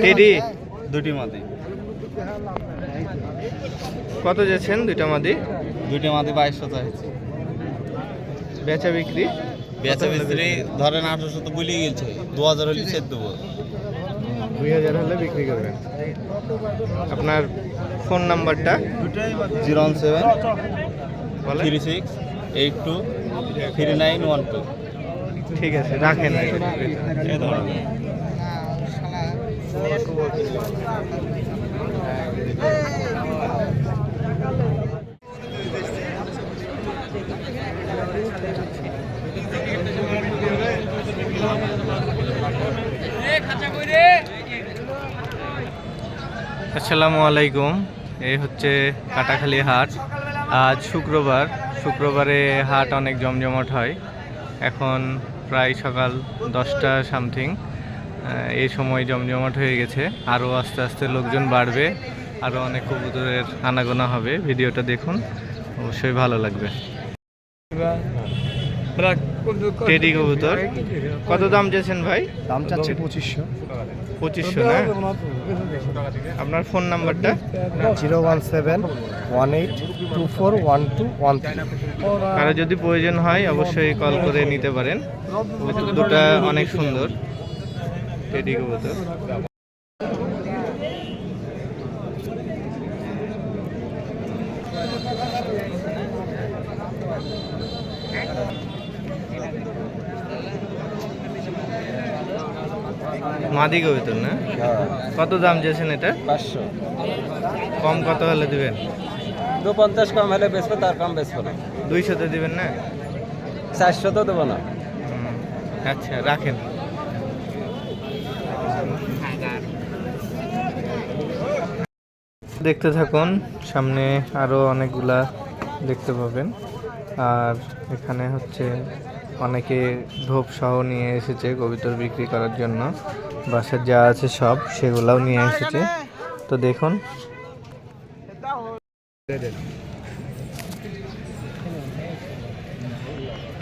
Teddy দুটি মাদি। কত যাচ্ছেন দুইটা মাদি? দুইটা মাদি 2200 চাইছি। বেচা বিক্রি? বেচা বিক্রি ধরেন 1800 তো বলেই গেছে, 2000 হলে ছেড়ে দেবো। 2000 হলে বিক্রি করবেন। আপনার ফোন নাম্বারটা? 017 বলেন। 36 82 3912। ঠিক আছে, রাখেন। এই ধরুন। আসসালামু আলাইকুম। এই হচ্ছে কাটাখালী হাট। আজ শুক্রবার। শুক্রবারে হাট অনেক জমজমাট হয়। এখন প্রায় সকাল 10টা সামথিং। এই সময় জমজমাট হয়ে গেছে। আরও আস্তে আস্তে লোকজন বাড়বে, আরও অনেক কবুতরের আনাগোনা হবে। ভিডিওটা দেখুন, অবশ্যই ভালো লাগবে। টেডি কবুতর কত দাম চেয়েছেন ভাই? দাম চাচ্ছে 2500। 2500 না? আপনার ফোন নাম্বারটা? 01718241213। কারো যদি প্রয়োজন হয় অবশ্যই কল করে নিতে পারেন। দুটা অনেক সুন্দর টেডি কবুতর। মাদি কবুতর না? কত দাম চেয়েছেন এটা? 500। কম কত হলে দিবেন? 250 কম হলে বেচবো, তার কম বেচবো না। 200-তে দিবেন না? 400 তো দেবো না। আচ্ছা, রাখেন। দেখতে থাকুন, সামনে আরো অনেকগুলা দেখতে পাবেন। আর এখানে হচ্ছে অনেকে ধোপ সহ নিয়ে এসেছে কবুতর বিক্রি করার জন্য। বাসার যা আছে সব সেগুলাও নিয়ে এসেছে। তো দেখুন,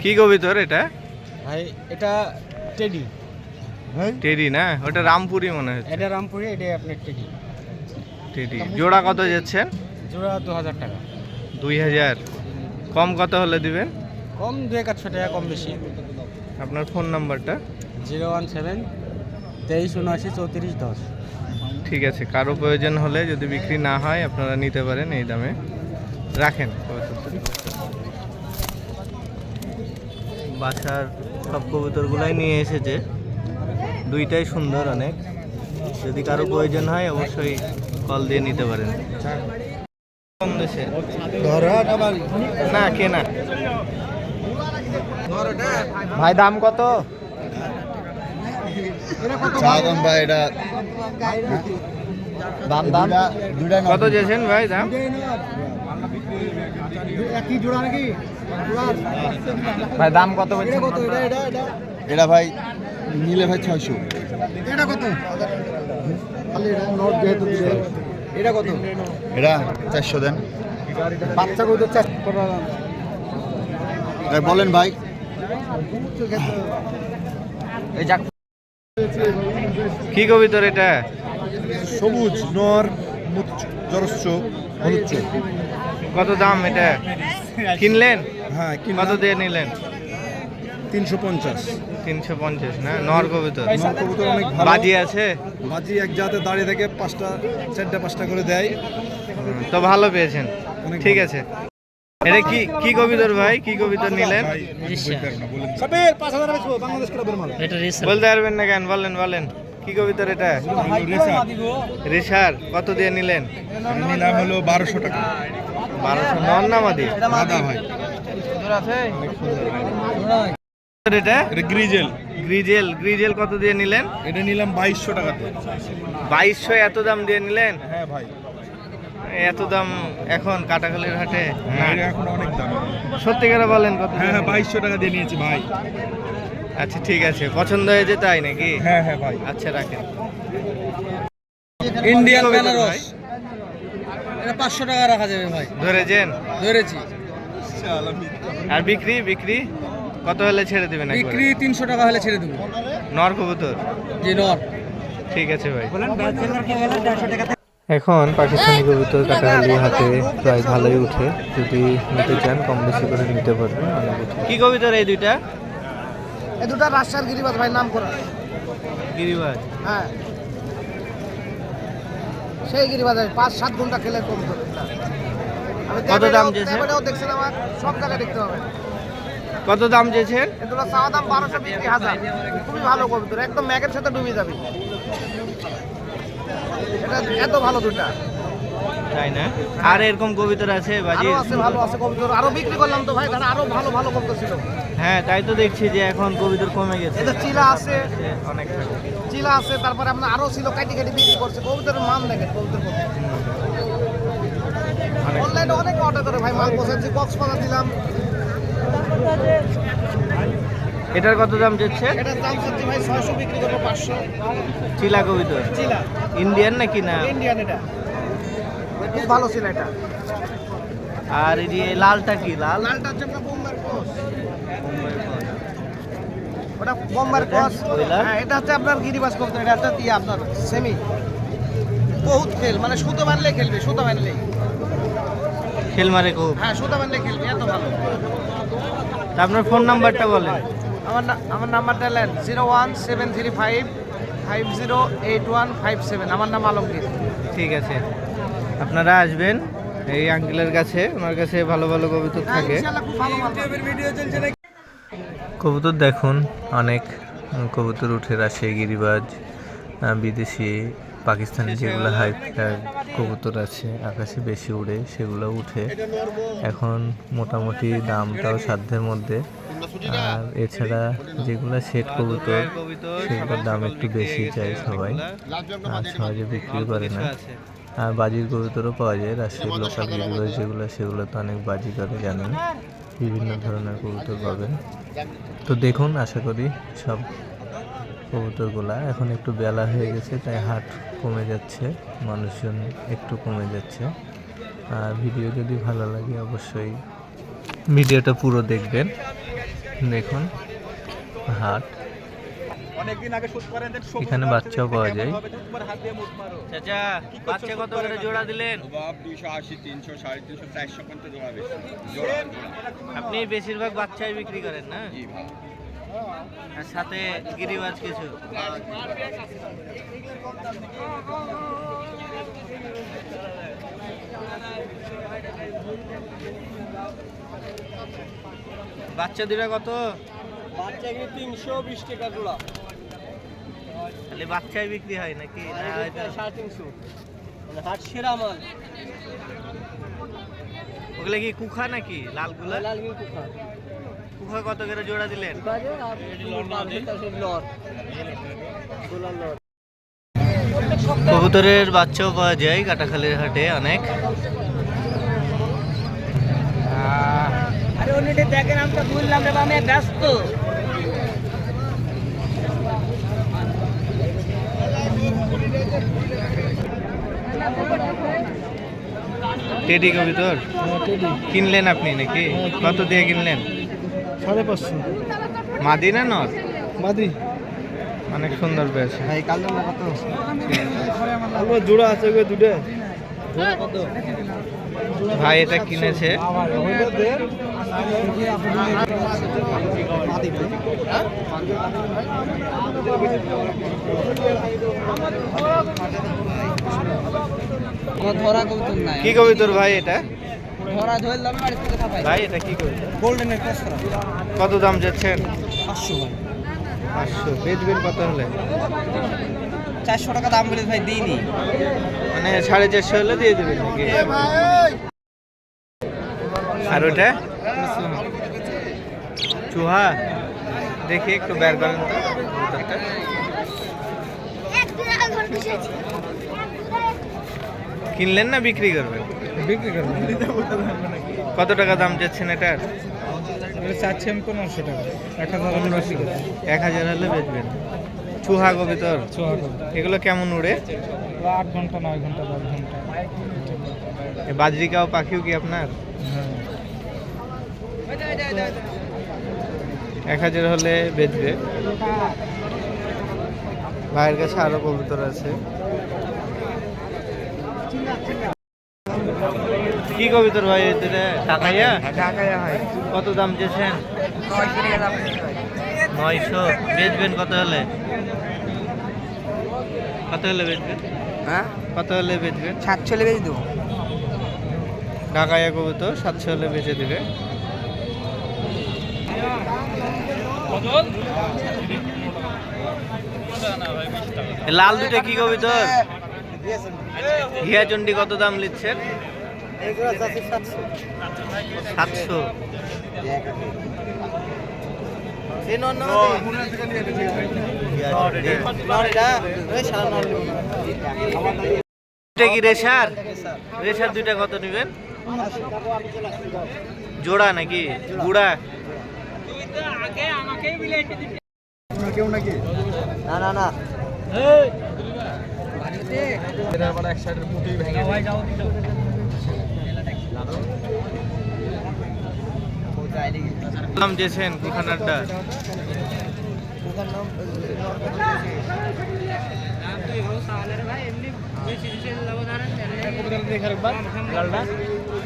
কি কবুতর এটা? ভাই এটা টেডি। টেডি না? ওটা রামপুরি মনে হচ্ছে। এটা রামপুরি, এটা আপনার টেডি। টেডি জোড়া কত যাচ্ছেন? জোড়া 2000 টাকা। 2000? কম কত হলে দিবেন? কম 200 টাকা, কম বেশি। আপনার ফোন নাম্বারটা? 017 2379 3410। ঠিক আছে, কারো প্রয়োজন হলে যদি বিক্রি না হয় আপনারা নিতে পারেন এই দামে। রাখেন। বাসার সব কবুতরগুলাই নিয়ে এসেছে, দুইটাই সুন্দর অনেক। যদি কারো প্রয়োজন হয় অবশ্যই কল দিয়ে নিতে পারেন। কম দেশে না কেনা। ভাই দাম কত? ভাই এটা দাম দাম কত চেয়েছেন ভাই দাম? ভাই দাম কত বলছেন? এটা ভাই নিলে ভাই 600। এটা কত? এটা কত? এটা 400 দেন। বাচ্চা কত? বলেন ভাই। এই যাক, কি কবুতর এটা? সবুজ নর জরস্য হলুচ্চ। কত দাম এটা? কিনলেন? হ্যাঁ, কত দিয়ে নিলেন? 350। 350 না? নর কবুতর। নর কবুতর অনেক ভালো। বাজি আছে? বাজি এক জাতে দাঁড়িয়ে থেকে 4টা-5টা করে দেয়। তো ভালো পেয়েছেন, ঠিক আছে। এটা কি কবুতর ভাই? কি কবুতর নিলেন? বলতে পারবেন না কেন? বলেন কি কবুতর এটা? রেশার। কত দিয়ে নিলেন? নিলাম হলো 1200 টাকা। 1200? নর না মাদি? মাদা ভাই। এটা এটা গ্রিজেল। গ্রিজেল কত দিয়ে নিলেন? এটা নিলাম 2200 টাকা। 2200? এত দাম দিয়ে নিলেন? হ্যাঁ ভাই। এত দাম এখন কাটাখালীর হাটে? এখন অনেক দাম। সত্যি করে বলেন কত? হ্যাঁ 2200 টাকা দিয়ে নিয়েছি ভাই। আচ্ছা ঠিক আছে, পছন্দ হয়েছে তাই নাকি? হ্যাঁ ভাই। আচ্ছা রাখেন। ইন্ডিয়ান বেনারস। এটা 500 টাকা রাখা যাবে ভাই। ধরেছেন? ধরেছি। আর বিক্রি কত হলে ছেড়ে দেবেন? বিক্রি 300 টাকা হলে ছেড়ে দেবো। নর কবুতর? জি নর। ঠিক আছে ভাই। এখন পাকিস্তানি কবুতর কাটাখালি হাতে প্রায় ভালোই উঠে, যদি নিতে চান কম বেশি করে নিতে পারবেন। অনেক উঠে। কি কবুতর এই দুইটা? এই দুটা রাজশাহীর গিরিবাজ ভাই, নাম করা। গিরিবাজ। হ্যাঁ, সেই গিরিবাজ 5-7 ঘন্টা খেলে কম করে। কত দাম চেয়েছে? দেখছেন আমার সব জায়গায় দেখতে হবে। কত দাম চেয়েছেন? এগুলো চাওয়া দাম 1200 বিক্রি 1000। খুবই ভালো কবুতর, একদম ম্যাগের সাথে ডুবে যাবে। এটা এত ভালো দুটা। তাই না? আর এরকম কবুতর আছে বাজি? আরো আছে, ভালো আছে কবুতর। আরো বিক্রি করলাম তো ভাই, তাহলে আরো ভালো ভালো কবুতর ছিল। হ্যাঁ, তাই তো দেখছি যে এখন কবুতর কমে গেছে। এটা চিলা আছে, অনেক থাকে। চিলা আছে, তারপরে আপনার আরো ছিল, কাটি কাটি বিক্রি করছে। কবুতরের মান দেখেন, কবুতর কত। অনেক অনলাইনে অনেক অর্ডার করে ভাই, মাল পৌঁছাচ্ছি, কক্সবাজার দিলাম। এটার কত দাম যাচ্ছে? এটার দাম চাচ্ছি ভাই 600, বিক্রি করবো 500। চিলা কবুতর চিলা ইন্ডিয়ান নাকি না? ইন্ডিয়ান, এটা খুব ভালো ছিল এটা। আর এই যে লালটা কি? লাল লালটা হচ্ছে আপনার বোম্বার ক্রস। ওটা বোম্বার ক্রস। হ্যাঁ, এটা হচ্ছে আপনার গিরিবাজ কবুতর। এটা হচ্ছে আপনার সেমি। বহুত খেল, মানে সুতো বানলে খেলবে, সুতো বানলে। খেল মারে খুব। হ্যাঁ, সুতো বানলে খেলবে, এত ভালো। তা আপনার ফোন নাম্বারটা বলেন। আমার নাম্বারটা নেন 01735 508157। আমার নাম আলমগীর। ঠিক আছে, আপনারা আসবেন এই আঙ্কেলের কাছে, ওনার কাছে ভালো ভালো কবুতর থাকে। ইনশাআল্লাহ খুব ভালো মাল। কবুতর দেখুন, অনেক কবুতর উঠে, রাজশাহী গিরিবাজ, বিদেশি, পাকিস্তানি যেগুলো হাই ফ্ল্যাগ কবুতর আছে, আকাশে বেশি উড়ে, সেগুলো উঠে। এখন মোটামুটি দামটাও সাধ্যের মধ্যে। আর এছাড়া যেগুলো সেট কবুতর, সেগুলোর দাম একটু বেশি চাই সবাই, আর সহজে বিক্রি করে না। আর বাজির কবুতরও পাওয়া যায়, রাজশাহীর লোকাল গিরিবাজ যেগুলো, সেগুলো তো অনেক বাজি করে, জানেন। বিভিন্ন ধরনের কবুতর পাবেন। তো দেখুন, আশা করি সব কবুতরগুলা। এখন একটু বেলা হয়ে গেছে, তাই হাট কমে যাচ্ছে, মানুষজন একটু কমে যাচ্ছে। আর ভিডিও যদি ভালো লাগে অবশ্যই ভিডিওটা পুরো দেখবেন। দেখুন হাট, এখানে বাচ্চাও পাওয়া যায়। চাচা, বাচ্চা কত করে জোড়া দিলেন? 280, 300, 350, 400 পর্যন্ত জোড়া বেশি। আপনি বেশিরভাগ বাচ্চাই বিক্রি করেন না? আর সাথে গিরিবাজ কিছু? বাচ্চা দুটা কত? বাচ্চা এখানে 320 টাকা জোড়া। খালি বাচ্চাই বিক্রি হয় নাকি? না, 350, মানে হাট সেরা মাল। ওগুলো কি কুখা নাকি লালগুলা? লালগিরি কুখা। কুখা কত করে জোড়া দিলেন? কবুতরের বাচ্চাও পাওয়া যায় কাটাখালীর হাটে অনেক। আরে ওনেটা দেখেন, আমি তো বললাম রে, আমি ব্যস্ত। টেডি কবুতর কিনলেন আপনি নাকি? কত দিয়ে কিনলেন? 550। মাদি না নর? মাদি। অনেক সুন্দর বেশ। ভাই কালো না কত? আলো জোড়া আছে গো দুটো। জোড়া কত? ভাই এটা কিনেছে। ধরা কবুতর নাই। কি কবুতর ভাই এটা? ধরা ধরলাম বাড়ি থেকে খাবাই। ভাই এটা কি কবুতর? গোল্ডেনের ক্রস করা। কত দাম যাচ্ছেন? 500 ভাই। 500। বেচবেন কত হলে? 400 টাকা দাম বলে ভাই দিইনি। মানে 450 হলে দিয়ে দেবেন নাকি? আর ওটা চুহা, দেখি একটু বের করেন তো কবুতরটা। কিনলেন না বিক্রি করবেন? বিক্রি করব। কত টাকা দাম যাচ্ছেন এটার? চাচ্ছি আমি 1500 টাকা। 1000 হলে বেচবেন। চুহা কবুতর, এগুলো কেমন উড়ে? 8 ঘন্টা, 9 ঘন্টা, 10 ঘন্টা। এ বাজরিকাও পাখিও কি আপনার? 1000 হলে বেচবে। ভাইয়ের কাছে আরো কবুতর আছে। কি কবুতর ভাই এটা? ঢাকাইয়া? ঢাকায় হয় কত দাম চেয়েছেন? 900। বেচবেন কত হলে? কত হলে বেচবেন? হ্যাঁ কত হলে বেচবেন? 700 বেচে দেবো। ঢাকাইয়া কবুতর 700 হলে বেচে দেবে। এ লাল দুটো কি কবুতর? হিয়াচন্ডি কত দাম নিচ্ছেন? 700। এটা কি রেশার? রেশার দুইটা কত নেবেন? জোড়া নাকি গুড়া? না না দাম চেয়েছেন কুখানারটা?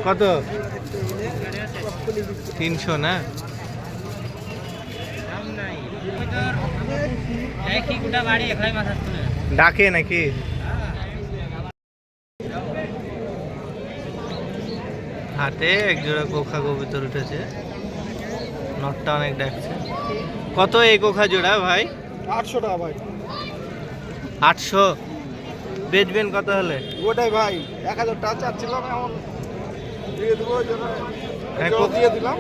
কত? 300 না? ডাকে নাকি? হাতে এক জোড়া কোখা কবুতর উঠেছে, নটটা অনেক ডাকছে। কত এই কোখা জোড়া ভাই? 800 টাকা ভাই। 800। বেচবেন কত হলে? ওটাই ভাই 1000 টাকা চাচ্ছিলাম, এখন দিয়ে দেবো, ওই জন্য হ্যাঁ, দিয়ে দিলাম।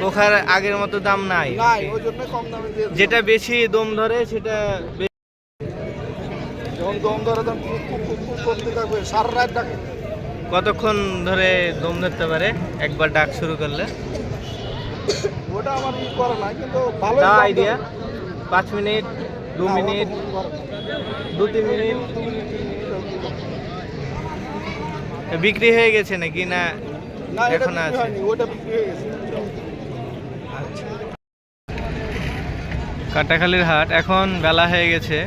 কোখার আগের মতো দাম নাই। নাই, ওই জন্য কম দামে দিয়ে দিলাম। যেটা বেশি দম ধরে সেটা যখন দম ধরে তখন করতে থাকবে, সারা রাত ডাকে। কতক্ষণ ধরে দম ধরতে পারে একবার ডাক শুরু করলে? ওটা আমার ই করে না, কিন্তু ভালো তা আইডিয়া 5 মিনিট, 2 মিনিট, 2-3 মিনিট। বিক্রি হয়ে গেছে নাকি না না, এটা এখন বিক্রি আছে? হয়নি, ওটা বিক্রি হয়ে গেছে। আচ্ছা। কাটাখালীর হাট এখন বেলা হয়ে গেছে,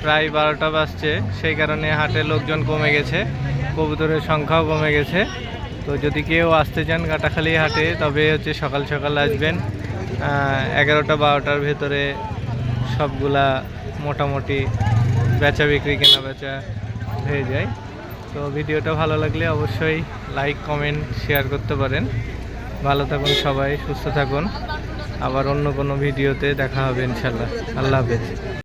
প্রায় 12টা বাজছে, সেই কারণে হাটে লোকজন কমে গেছে, কবুতরের সংখ্যাও কমে গেছে। তো যদি কেউ আসতে চান কাটাখালী হাটে, তবে হচ্ছে সকাল সকাল আসবেন। 11টা 12টার ভেতরে সবগুলা মোটামুটি বেচা বিক্রি কেনা বেচা হয়ে যায়। তো ভিডিওটা ভালো লাগলে অবশ্যই লাইক কমেন্ট শেয়ার করতে পারেন। ভালো থাকুন সবাই, সুস্থ থাকুন। আবার অন্য কোনো ভিডিওতে দেখা হবে ইনশাল্লাহ। আল্লাহ হাফেজ।